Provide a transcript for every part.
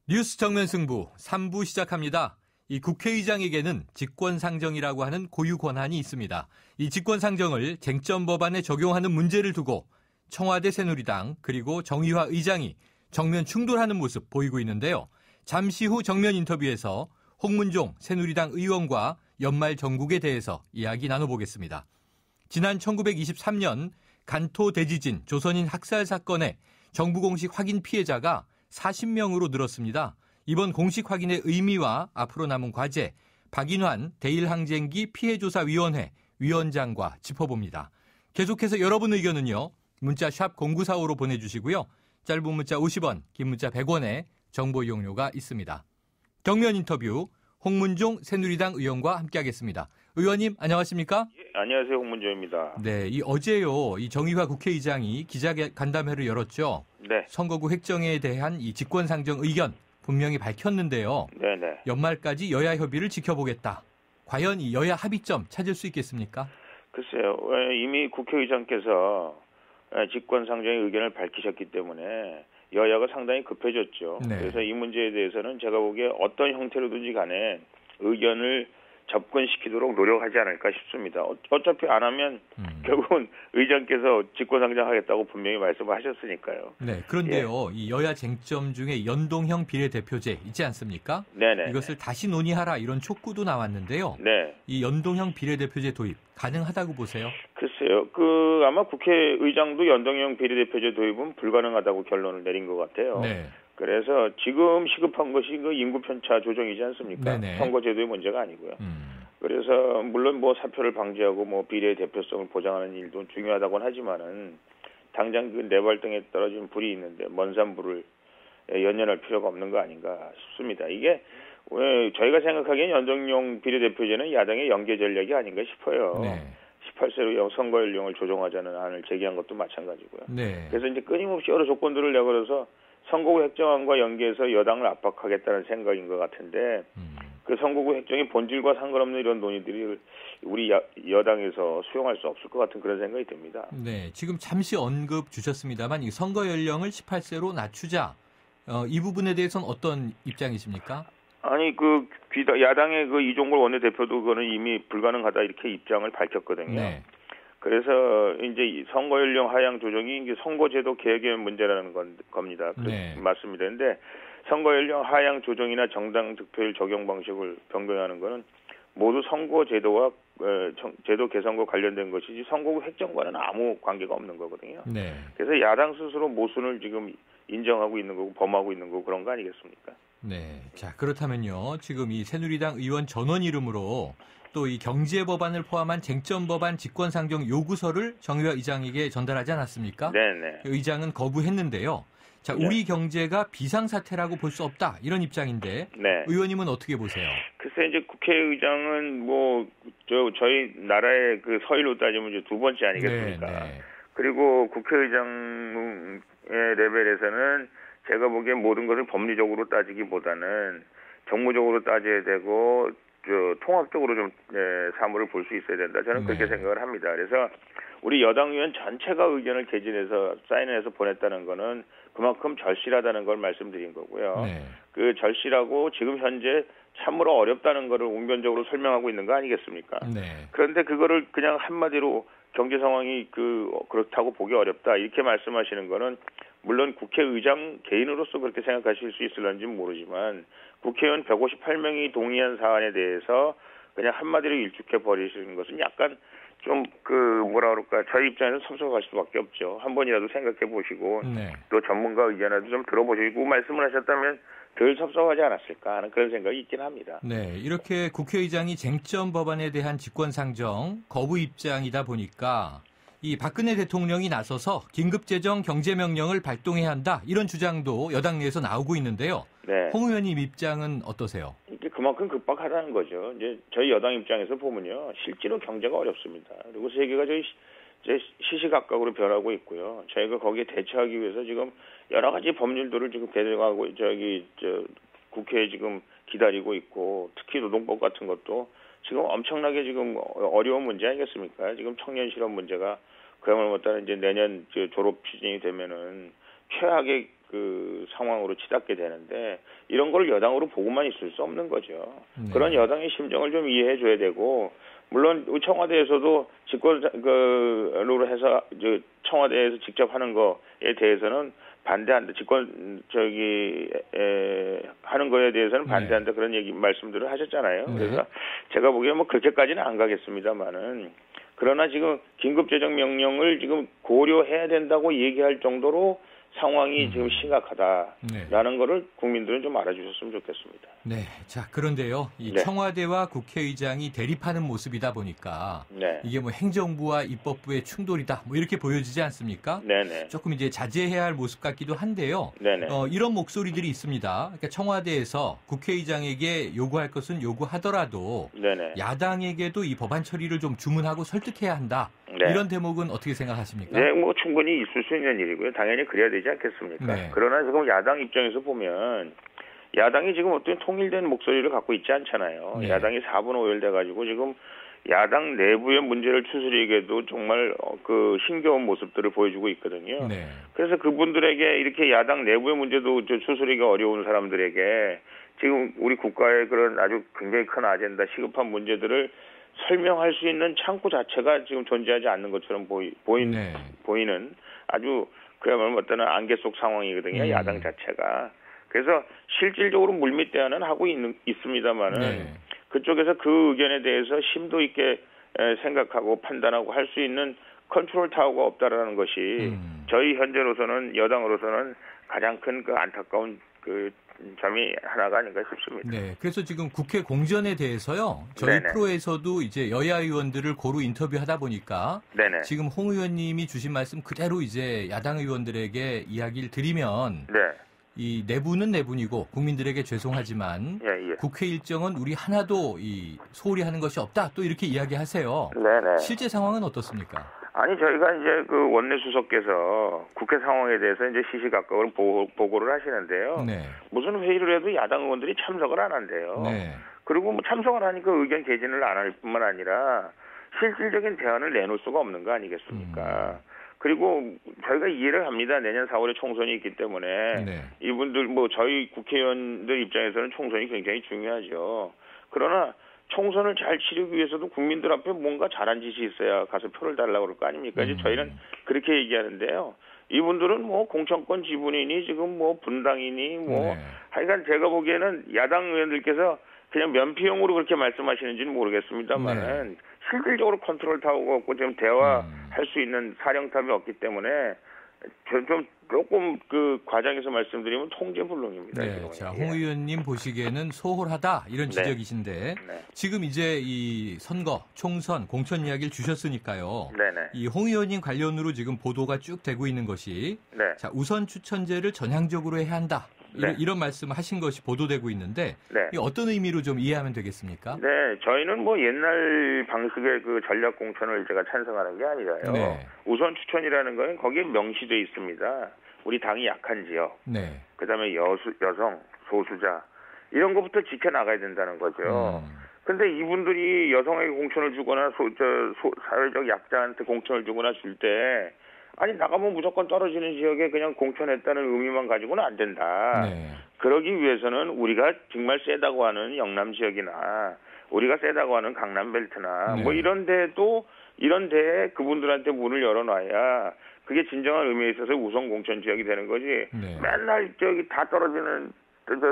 뉴스 정면 승부 3부 시작합니다. 이 국회의장에게는 직권상정이라고 하는 고유 권한이 있습니다. 이 직권상정을 쟁점 법안에 적용하는 문제를 두고 청와대 새누리당 그리고 정의화 의장이 정면 충돌하는 모습 보이고 있는데요. 잠시 후 정면 인터뷰에서 홍문종 새누리당 의원과 연말 정국에 대해서 이야기 나눠보겠습니다. 지난 1923년 간토 대지진 조선인 학살 사건에 정부 공식 확인 피해자가 40명으로 늘었습니다. 이번 공식 확인의 의미와 앞으로 남은 과제, 박인환 대일항쟁기 피해조사위원회 위원장과 짚어봅니다. 계속해서 여러분 의견은요. 문자 샵 0945로 보내주시고요. 짧은 문자 50원, 긴 문자 100원에 정보 이용료가 있습니다. 정면 인터뷰 홍문종 새누리당 의원과 함께하겠습니다. 의원님 안녕하십니까? 예, 안녕하세요. 홍문종입니다. 네, 어제요 이 정의화 국회의장이 기자간담회를 열었죠. 네. 선거구 획정에 대한 이 직권상정 의견 분명히 밝혔는데요. 네네. 연말까지 여야 협의를 지켜보겠다. 과연 이 여야 합의점 찾을 수 있겠습니까? 글쎄요. 이미 국회의장께서 직권상정의 의견을 밝히셨기 때문에 여야가 상당히 급해졌죠. 네. 그래서 이 문제에 대해서는 제가 보기에 어떤 형태로든지 간에 의견을 접근시키도록 노력하지 않을까 싶습니다. 어차피 안 하면 결국은 의장께서 직권상정하겠다고 분명히 말씀하셨으니까요. 네, 그런데요. 이 여야 쟁점 중에 연동형 비례대표제 있지 않습니까? 네네. 이것을 다시 논의하라 이런 촉구도 나왔는데요. 네. 이 연동형 비례대표제 도입 가능하다고 보세요? 글쎄요. 아마 국회의장도 연동형 비례대표제 도입은 불가능하다고 결론을 내린 것 같아요. 네. 그래서 지금 시급한 것이 그 인구 편차 조정이지 않습니까? 네네. 선거제도의 문제가 아니고요. 그래서 물론 사표를 방지하고 비례 대표성을 보장하는 일도 중요하다고는 하지만은 당장 그 내발등에 떨어진 불이 있는데 먼 산불을 연연할 필요가 없는 거 아닌가 싶습니다. 이게 저희가 생각하기엔 연동형 비례대표제는 야당의 연계 전략이 아닌가 싶어요. 네. 18세로 선거 연령을 조정하자는 안을 제기한 것도 마찬가지고요. 네. 그래서 이제 끊임없이 여러 조건들을 내걸어서 선거구 획정안과 연계해서 여당을 압박하겠다는 생각인 것 같은데 그 선거구 획정의 본질과 상관없는 이런 논의들이 우리 여당에서 수용할 수 없을 것 같은 그런 생각이 듭니다. 네, 지금 잠시 언급 주셨습니다만 이 선거 연령을 18세로 낮추자 이 부분에 대해서는 어떤 입장이십니까? 아니 야당의 이종걸 원내대표도 그거는 이미 불가능하다 이렇게 입장을 밝혔거든요. 네. 그래서 이제 선거 연령 하향 조정이 이제 선거제도 개혁의 문제라는 겁니다. 네. 맞습니다. 그런데 선거 연령 하향 조정이나 정당 득표율 적용 방식을 변경하는 것은 모두 선거제도와 제도 개선과 관련된 것이지 선거구 획정과는 아무 관계가 없는 거거든요. 네. 그래서 야당 스스로 모순을 지금 인정하고 있는 거고 범하고 있는 거고 그런 거 아니겠습니까? 네. 자, 그렇다면요. 지금 이 새누리당 의원 전원 이름으로 또 이 경제 법안을 포함한 쟁점 법안 직권상정 요구서를 정의화 의장에게 전달하지 않았습니까? 네네. 의장은 거부했는데요. 자, 네. 우리 경제가 비상사태라고 볼 수 없다 이런 입장인데 네. 의원님은 어떻게 보세요? 글쎄 이제 국회의장은 저희 나라의 그 서열로 따지면 이제 두 번째 아니겠습니까? 네. 그리고 국회의장의 레벨에서는 제가 보기엔 모든 것을 법리적으로 따지기보다는 정무적으로 따져야 되고 통합적으로 좀 사물을 볼 수 있어야 된다. 저는 그렇게 생각을 합니다. 그래서 우리 여당 의원 전체가 의견을 개진해서 사인을 해서 보냈다는 거는 그만큼 절실하다는 걸 말씀드린 거고요. 네. 그 절실하고 지금 현재 참으로 어렵다는 거를 웅변적으로 설명하고 있는 거 아니겠습니까? 네. 그런데 그거를 그냥 한마디로 경제 상황이 그렇다고 보기 어렵다 이렇게 말씀하시는 거는 물론 국회의장 개인으로서 그렇게 생각하실 수 있을런지는 모르지만 국회의원 158명이 동의한 사안에 대해서 그냥 한마디로 일축해 버리시는 것은 약간 좀 저희 입장에서 섭섭할 수밖에 없죠. 한 번이라도 생각해 보시고 또 전문가 의견이라도 좀 들어보시고 말씀을 하셨다면 덜 섭섭하지 않았을까 하는 그런 생각이 있긴 합니다. 네, 이렇게 국회의장이 쟁점 법안에 대한 직권상정 거부 입장이다 보니까 이 박근혜 대통령이 나서서 긴급재정 경제명령을 발동해야 한다 이런 주장도 여당 내에서 나오고 있는데요. 네. 홍 의원님 입장은 어떠세요? 이게 그만큼 급박하다는 거죠. 이제 저희 여당 입장에서 보면요, 실제로 경제가 어렵습니다. 그리고 세계가 시시각각으로 변하고 있고요. 저희가 거기에 대처하기 위해서 지금 여러 가지 법률들을 지금 개정하고 국회에 지금 기다리고 있고 특히 노동법 같은 것도 지금 엄청나게 지금 어려운 문제 아니겠습니까? 지금 청년 실업 문제가 그야말로 못하는 이제 내년 졸업 시즌이 되면은 최악의 그 상황으로 치닫게 되는데 이런 걸 여당으로 보고만 있을 수 없는 거죠. 그런 여당의 심정을 좀 이해해 줘야 되고 물론 청와대에서도 직권으로 해서 청와대에서 직접 하는 거에 대해서는 반대한다. 하는 거에 대해서는 반대한다. 그런 말씀들을 하셨잖아요. 그래서 제가 보기에 뭐 그렇게까지는 안 가겠습니다만은 그러나 지금 긴급재정 명령을 지금 고려해야 된다고 얘기할 정도로 상황이 지금 심각하다라는 거를 국민들은 좀 알아주셨으면 좋겠습니다. 네. 자, 그런데요. 이 청와대와 국회의장이 대립하는 모습이다 보니까 이게 뭐 행정부와 입법부의 충돌이다. 뭐 이렇게 보여지지 않습니까? 네네. 조금 이제 자제해야 할 모습 같기도 한데요. 네네. 이런 목소리들이 있습니다. 그러니까 청와대에서 국회의장에게 요구할 것은 요구하더라도 네네. 야당에게도 이 법안 처리를 좀 주문하고 설득해야 한다. 네. 이런 대목은 어떻게 생각하십니까? 네, 뭐 충분히 있을 수 있는 일이고요. 당연히 그래야 되지 않겠습니까? 네. 그러나 지금 야당 입장에서 보면 야당이 지금 어떤 통일된 목소리를 갖고 있지 않잖아요. 네. 야당이 4분 5일 돼가지고 지금 야당 내부의 문제를 추스리기에도 정말 그 힘겨운 모습들을 보여주고 있거든요. 네. 그래서 그분들에게 이렇게 야당 내부의 문제도 추스리기가 어려운 사람들에게 지금 우리 국가의 그런 아주 굉장히 큰 아젠다, 시급한 문제들을 설명할 수 있는 창구 자체가 지금 존재하지 않는 것처럼 보이는 아주 그야말로 어떤 안개 속 상황이거든요. 야당 자체가. 그래서 실질적으로 물밑 대화는 하고 있습니다만은 그쪽에서 그 의견에 대해서 심도 있게 생각하고 판단하고 할 수 있는 컨트롤 타워가 없다라는 것이 저희 현재로서는 여당으로서는 가장 큰 그 안타까운 그 점이 하나가 아닌가 싶습니다. 네, 그래서 지금 국회 공전에 대해서요. 저희 네네. 프로에서도 이제 여야 의원들을 고루 인터뷰하다 보니까 네네. 지금 홍 의원님이 주신 말씀 그대로 이제 야당 의원들에게 이야기를 드리면 이 내부는 내분이고 국민들에게 죄송하지만 국회 일정은 우리 하나도 소홀히 하는 것이 없다. 또 이렇게 이야기하세요. 네네. 실제 상황은 어떻습니까? 아니 저희가 이제 그 원내 수석께서 국회 상황에 대해서 이제 시시각각으로 보고를 하시는데요. 네. 무슨 회의를 해도 야당 의원들이 참석을 안 한대요. 네. 그리고 뭐 참석을 하니까 의견 개진을 안 할 뿐만 아니라 실질적인 대안을 내놓을 수가 없는 거 아니겠습니까? 그리고 저희가 이해를 합니다. 내년 4월에 총선이 있기 때문에 이분들 뭐 저희 국회의원들 입장에서는 총선이 굉장히 중요하죠. 그러나 총선을 잘 치르기 위해서도 국민들 앞에 뭔가 잘한 짓이 있어야 가서 표를 달라고 그럴 거 아닙니까? 이제 저희는 그렇게 얘기하는데요. 이분들은 뭐 공천권 지분이니 지금 뭐 분당이니 뭐 하여간 제가 보기에는 야당 의원들께서 그냥 면피용으로 그렇게 말씀하시는지는 모르겠습니다만은 실질적으로 컨트롤 타워가 없고 지금 대화할 수 있는 사령탑이 없기 때문에 조금 그 과장해서 말씀드리면 통제불능입니다. 네, 자, 홍 의원님 보시기에는 소홀하다 이런 지적이신데 지금 이제 이 선거, 총선, 공천 이야기를 주셨으니까요. 이 홍 의원님 관련으로 지금 보도가 쭉 되고 있는 것이 자, 우선 추천제를 전향적으로 해야 한다. 이런 말씀을 하신 것이 보도되고 있는데 이 어떤 의미로 좀 이해하면 되겠습니까? 네, 저희는 뭐 옛날 방식의 그 전략 공천을 제가 찬성하는 게 아니라요. 우선 추천이라는 건 거기에 명시돼 있습니다. 우리 당이 약한 지역, 그다음에 여성, 소수자 이런 것부터 지켜나가야 된다는 거죠. 근데 이분들이 여성에게 공천을 주거나 사회적 약자한테 공천을 주거나 줄 때 아니 나가면 무조건 떨어지는 지역에 그냥 공천했다는 의미만 가지고는 안 된다. 그러기 위해서는 우리가 정말 세다고 하는 영남 지역이나 우리가 세다고 하는 강남벨트나 뭐 이런 데에 그분들한테 문을 열어놔야 그게 진정한 의미에 있어서 우선 공천 지역이 되는 거지. 맨날 저기 다 떨어지는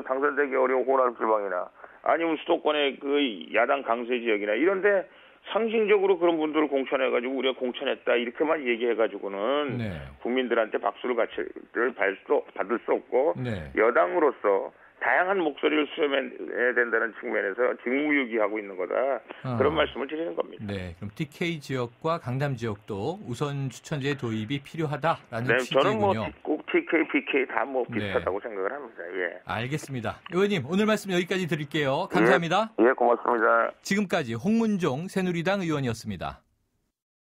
당선되기 어려운 호남 지방이나 아니면 수도권의 그 야당 강세 지역이나 이런데 상징적으로 그런 분들을 공천해가지고 우리가 공천했다 이렇게만 얘기해가지고는 국민들한테 박수를 받을 수 없고 여당으로서 다양한 목소리를 수렴해야 된다는 측면에서 직무유기하고 있는 거다. 그런 말씀을 드리는 겁니다. 네, 그럼 TK 지역과 강남 지역도 우선 추천제 도입이 필요하다라는 취지군요. 저는 뭐 꼭 TK, BK 다 뭐 비슷하다고 생각을 합니다. 알겠습니다. 의원님 오늘 말씀 여기까지 드릴게요. 감사합니다. 고맙습니다. 지금까지 홍문종 새누리당 의원이었습니다.